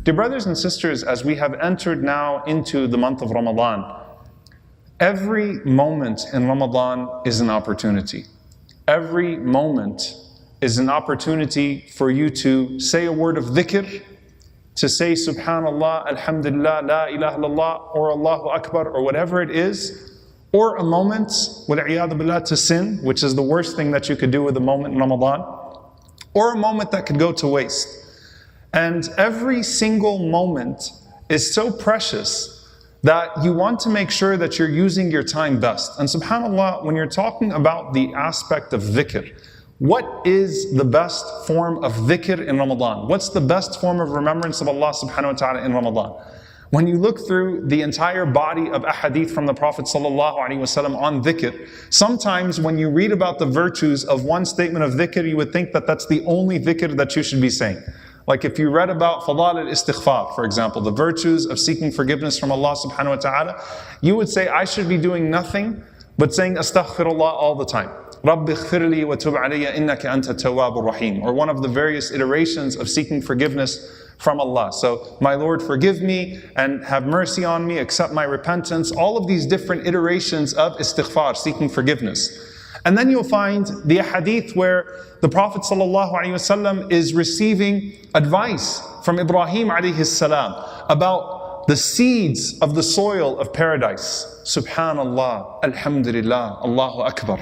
Dear brothers and sisters, as we have entered now into the month of Ramadan, every moment in Ramadan is an opportunity. Every moment is an opportunity for you to say a word of dhikr, to say Subhanallah, Alhamdulillah, La ilaha illallah, or Allahu Akbar, or whatever it is, or a moment, wal'iyadu billah, to sin, which is the worst thing that you could do with a moment in Ramadan, or a moment that could go to waste. And every single moment is so precious that you want to make sure that you're using your time best. And subhanAllah, when you're talking about the aspect of dhikr, what is the best form of dhikr in Ramadan? What's the best form of remembrance of Allah subhanahu wa ta'ala in Ramadan? When you look through the entire body of ahadith from the Prophet sallallahu alaihi wasallam on dhikr, sometimes when you read about the virtues of one statement of dhikr, you would think that that's the only dhikr that you should be saying. Like if you read about fadal al-istighfar, for example, the virtues of seeking forgiveness from Allah subhanahu wa ta'ala, you would say, I should be doing nothing but saying astaghfirullah all the time. Rabbi ighfirli wa tub alayya innaka anta tawwabur rahim. Or one of the various iterations of seeking forgiveness from Allah. So, my Lord, forgive me and have mercy on me, accept my repentance. All of these different iterations of istighfar, seeking forgiveness. And then you'll find the hadith where the Prophet ﷺ is receiving advice from Ibrahim alayhi salam about the seeds of the soil of paradise. Subhanallah, Alhamdulillah, Allahu Akbar.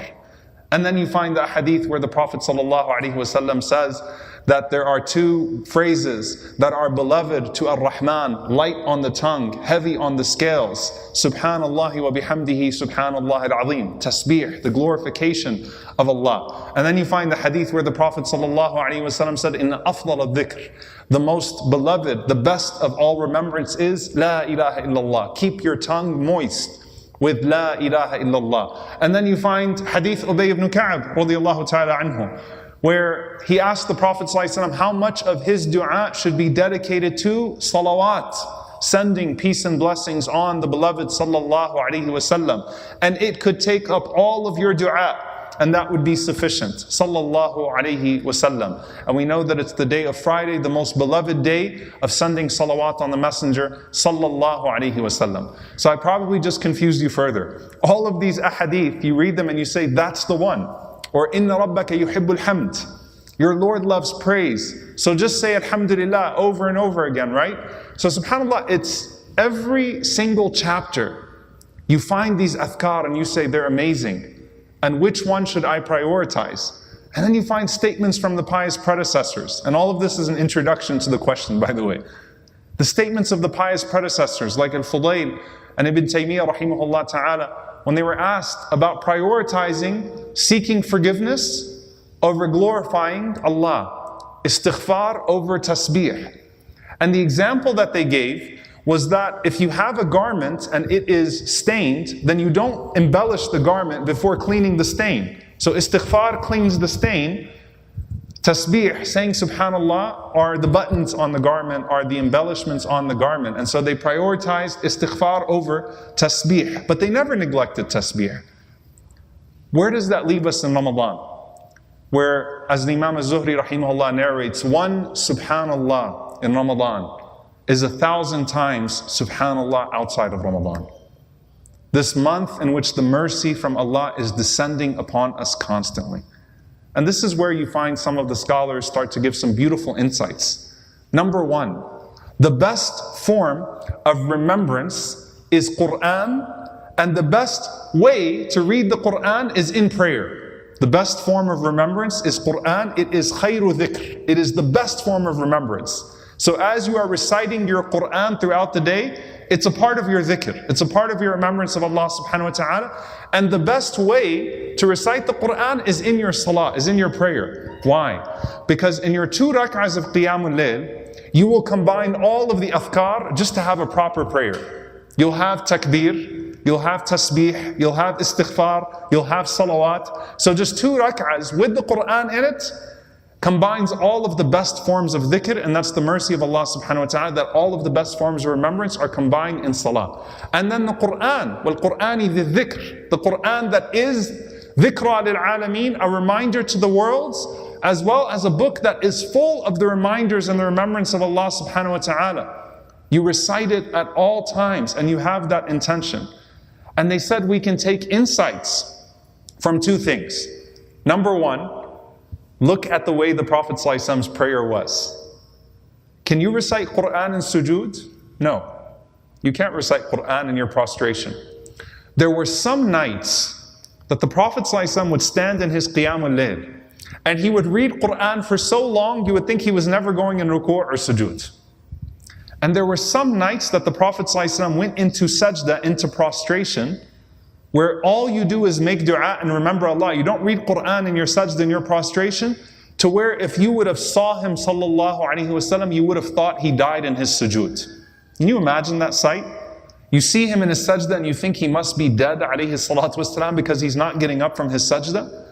And then you find the hadith where the Prophet ﷺ says that there are two phrases that are beloved to Ar-Rahman, light on the tongue, heavy on the scales. Subhanallah wa bihamdihi, Subhanallah al-Azim. Tasbih, the glorification of Allah. And then you find the hadith where the Prophet ﷺ said, Inna afdal al-dhikr, the most beloved, the best of all remembrance is La ilaha illallah. Keep your tongue moist with La ilaha illallah. And then you find hadith Ubay ibn Ka'ab radiyallahu ta'ala anhu, where he asked the Prophet ﷺ how much of his dua should be dedicated to salawat, sending peace and blessings on the beloved sallallahu alaihi wasallam. And it could take up all of your dua, and that would be sufficient. Sallallahu alaihi wasallam. And we know that it's the day of Friday, the most beloved day of sending salawat on the Messenger sallallahu alaihi wasallam. So I probably just confused you further. All of these ahadith, you read them and you say, that's the one. Or inna rabbaka yuhibbul hamd. Your Lord loves praise. So just say alhamdulillah over and over again, right? So subhanAllah, it's every single chapter. You find these adhkar and you say they're amazing. And which one should I prioritize? And then you find statements from the pious predecessors. And all of this is an introduction to the question, by the way. The statements of the pious predecessors like Al-Fudayl and Ibn Taymiyyah rahimahullah ta'ala, when they were asked about prioritizing seeking forgiveness over glorifying Allah, istighfar over tasbih. And the example that they gave was that if you have a garment and it is stained, then you don't embellish the garment before cleaning the stain. So istighfar cleans the stain. Tasbih, saying subhanallah, are the buttons on the garment, are the embellishments on the garment. And so they prioritized istighfar over tasbih. But they never neglected tasbih. Where does that leave us in Ramadan? Where, as the Imam al-Zuhri rahimahullah narrates, one subhanallah in Ramadan is 1,000 times subhanallah outside of Ramadan. This month in which the mercy from Allah is descending upon us constantly. And this is where you find some of the scholars start to give some beautiful insights. Number one, the best form of remembrance is Quran, and the best way to read the Quran is in prayer. The best form of remembrance is Quran. It is khayru dhikr. It is the best form of remembrance. So as you are reciting your Quran throughout the day, it's a part of your dhikr. It's a part of your remembrance of Allah subhanahu wa ta'ala. And the best way to recite the Quran is in your salah, is in your prayer. Why? Because in your 2 rak'ahs of Qiyamul Layl, you will combine all of the adhkar just to have a proper prayer. You'll have takbir, you'll have tasbih, you'll have istighfar, you'll have salawat. So just 2 rak'ahs with the Quran in it combines all of the best forms of dhikr, and that's the mercy of Allah subhanahu wa ta'ala, that all of the best forms of remembrance are combined in salah. And then the Quran, وَالْقُرْآنِ ذِي الذِّكْرِ, the Quran that is dhikra lil alameen, a reminder to the worlds, as well as a book that is full of the reminders and the remembrance of Allah subhanahu wa ta'ala. You recite it at all times and you have that intention. And they said we can take insights from two things. Number one, look at the way the Prophet ﷺ's prayer was. Can you recite Quran in sujood? No. You can't recite Quran in your prostration. There were some nights that the Prophet ﷺ would stand in his Qiyamul Layl and he would read Quran for so long you would think he was never going in ruku' or sujood. And there were some nights that the Prophet ﷺ went into sajda, into prostration, where all you do is make dua and remember Allah. You don't read Quran in your sajda, in your prostration, to where if you would have saw him sallallahu alaihi wasallam, you would have thought he died in his sujood. Can you imagine that sight? You see him in his sajda and you think he must be dead alayhi salatu wasalam because he's not getting up from his sajda.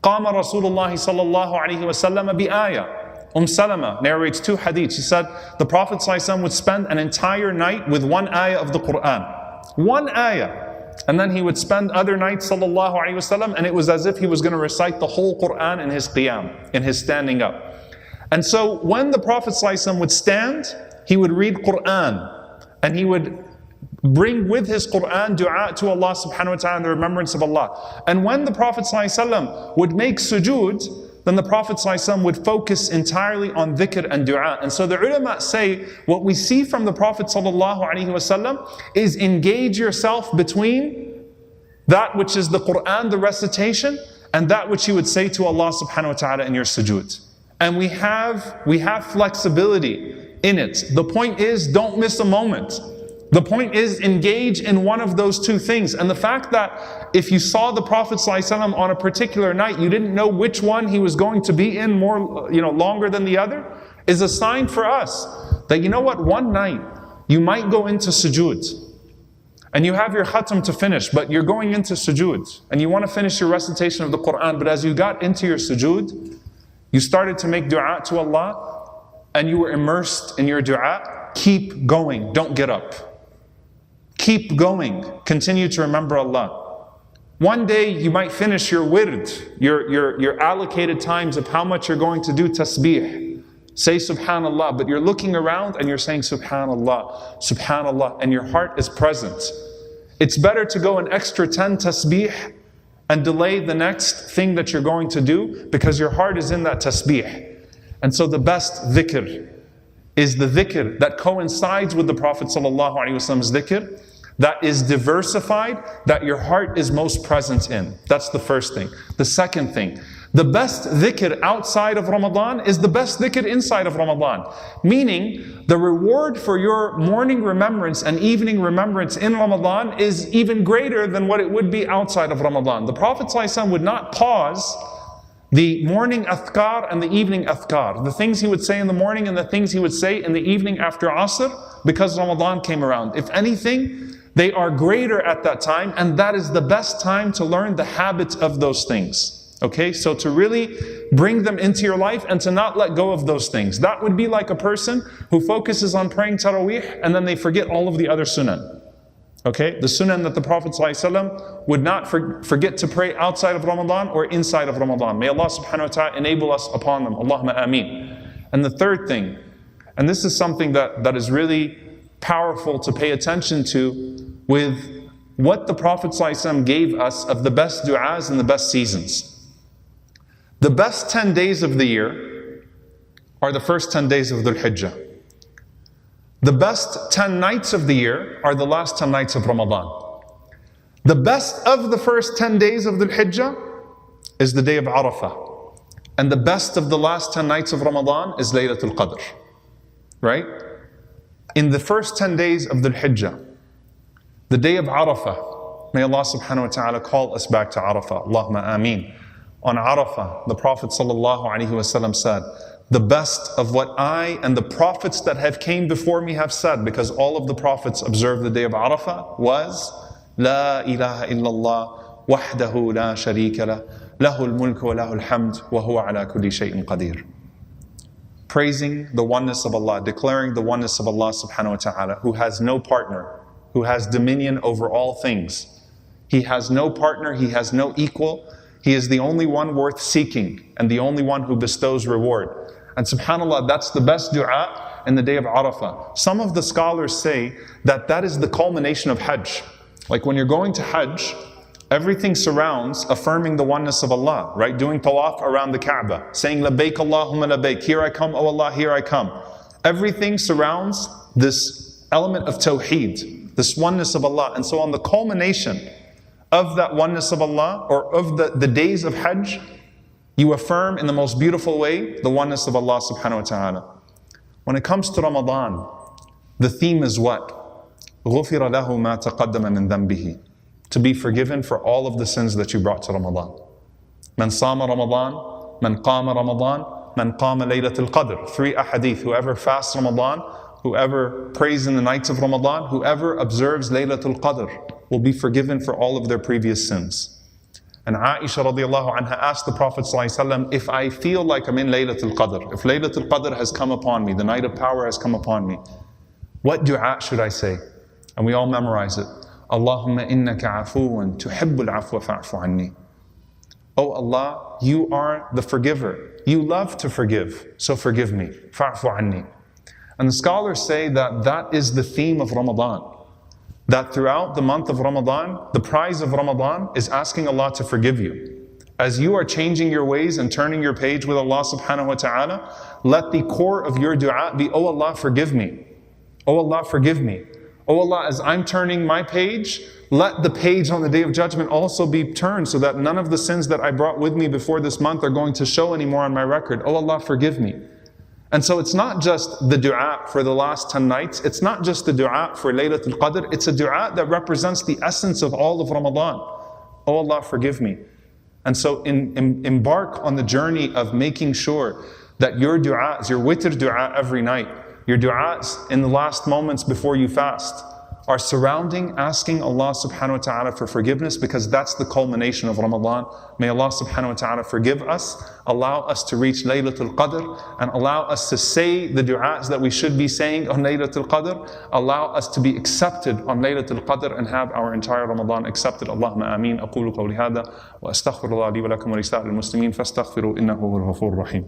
قام رسول الله صلى الله عليه وسلم بآية. Salama narrates two hadiths. She said the Prophet ﷺ would spend an entire night with one ayah of the Quran. One ayah. And then he would spend other nights sallallahu alayhi wasallam, and it was as if he was going to recite the whole Quran in his qiyam, in his standing up. And so when the Prophet ﷺ would stand, he would read Quran and he would bring with his Quran dua to Allah subhanahu wa ta'ala and the remembrance of Allah. And when the Prophet ﷺ would make sujood, then the Prophet ﷺ would focus entirely on dhikr and dua. And so the ulama say, what we see from the Prophet ﷺ is engage yourself between that which is the Quran, the recitation, and that which you would say to Allah subhanahu wa ta'ala in your sujood. And we have flexibility in it. The point is, don't miss a moment. The point is, engage in one of those two things. And the fact that if you saw the Prophet ﷺ on a particular night, you didn't know which one he was going to be in more, longer than the other, is a sign for us that, you know what, one night you might go into sujood and you have your khatam to finish, but you're going into sujood and you want to finish your recitation of the Quran, but as you got into your sujood, you started to make dua to Allah and you were immersed in your dua. Keep going, don't get up. Keep going. Continue to remember Allah. One day you might finish your wird, your allocated times of how much you're going to do tasbih. Say subhanallah, but you're looking around and you're saying subhanallah, subhanallah, and your heart is present. It's better to go an extra 10 tasbih and delay the next thing that you're going to do because your heart is in that tasbih. And so the best dhikr is the dhikr that coincides with the Prophet ﷺ's dhikr, that is diversified, that your heart is most present in. That's the first thing. The second thing, the best dhikr outside of Ramadan is the best dhikr inside of Ramadan. Meaning, the reward for your morning remembrance and evening remembrance in Ramadan is even greater than what it would be outside of Ramadan. The Prophet ﷺ would not pause the morning athkar and the evening athkar. The things he would say in the morning and the things he would say in the evening after Asr, because Ramadan came around. If anything, they are greater at that time, and that is the best time to learn the habits of those things. Okay, so to really bring them into your life and to not let go of those things. That would be like a person who focuses on praying Taraweeh and then they forget all of the other sunan. Okay, the sunan that the Prophet ﷺ would not forget to pray outside of Ramadan or inside of Ramadan. May Allah subhanahu wa ta'ala enable us upon them. Allahumma ameen. And the third thing, and this is something that is really powerful to pay attention to with what the Prophet ﷺ gave us of the best du'as and the best seasons. The best 10 days of the year are the first 10 days of Dhul Hijjah. The best 10 nights of the year are the last 10 nights of Ramadan. The best of the first 10 days of Dhul Hijjah is the day of Arafah. And the best of the last 10 nights of Ramadan is Laylatul Qadr. Right? In the first 10 days of Dhul Hijjah, the day of Arafah, may Allah subhanahu wa ta'ala call us back to Arafah. Allahumma ameen. On Arafah, the Prophet sallallahu alaihi wasallam said, the best of what I and the prophets that have came before me have said, because all of the prophets observed the day of Arafah, was La ilaha illallah wahdahu la sharika lah lahul mulku wa lahul hamd wa huwa ala kulli shay'in qadir. Praising the oneness of Allah, declaring the oneness of Allah subhanahu wa ta'ala, who has no partner, who has dominion over all things. He has no partner, He has no equal, He is the only one worth seeking and the only one who bestows reward. And subhanAllah, that's the best dua in the day of Arafah. Some of the scholars say that that is the culmination of Hajj. Like when you're going to Hajj, everything surrounds affirming the oneness of Allah, right? Doing tawaf around the Kaaba, saying labbaik Allahumma labbaik, here I come, oh Allah, here I come. Everything surrounds this element of tawheed, this oneness of Allah. And so on the culmination of that oneness of Allah, or of the days of Hajj, you affirm in the most beautiful way the oneness of Allah subhanahu wa ta'ala. When it comes to Ramadan, the theme is what? غُفِرَ لَهُ مَا تَقَدَّمَ مِنْ ذَنْبِهِ, to be forgiven for all of the sins that you brought to Ramadan. مَنْ صَامَ رَمَضَانَ مَنْ قَامَ رَمَضَانَ مَنْ قَامَ لَيْلَةَ الْقَدْرِ. 3 ahadith: whoever fasts Ramadan, whoever prays in the nights of Ramadan, whoever observes Laylatul Qadr will be forgiven for all of their previous sins. And Aisha radiallahu anha asked the Prophet ﷺ, if I feel like I'm in Laylatul Qadr, if Laylatul Qadr has come upon me, the night of power has come upon me, what dua should I say? And we all memorize it. Allahumma innaka afuwan tuhibbul afwa fa'fu anni. Oh Allah, you are the forgiver. You love to forgive, so forgive me. Fa'fu anni. And the scholars say that that is the theme of Ramadan. That throughout the month of Ramadan, the prize of Ramadan is asking Allah to forgive you. As you are changing your ways and turning your page with Allah subhanahu wa ta'ala, let the core of your dua be, oh Allah, forgive me. Oh Allah, forgive me. Oh Allah, as I'm turning my page, let the page on the Day of Judgment also be turned so that none of the sins that I brought with me before this month are going to show anymore on my record. Oh Allah, forgive me. And so it's not just the dua for the last 10 nights, it's not just the dua for Laylatul Qadr, it's a dua that represents the essence of all of Ramadan. Oh Allah, forgive me. And so embark on the journey of making sure that your du'as, your witr dua every night, your du'as in the last moments before you fast, are surrounding asking Allah subhanahu wa ta'ala for forgiveness, because that's the culmination of Ramadan. May Allah subhanahu wa ta'ala forgive us, allow us to reach Laylatul Qadr, and allow us to say the du'as that we should be saying on Laylatul Qadr, allow us to be accepted on Laylatul Qadr and have our entire Ramadan accepted. Allahumma ameen. أقول قولي هذا وأستغفر الله لي ولكم ولسائر المسلمين فاستغفروا إنه هو الغفور الرحيم.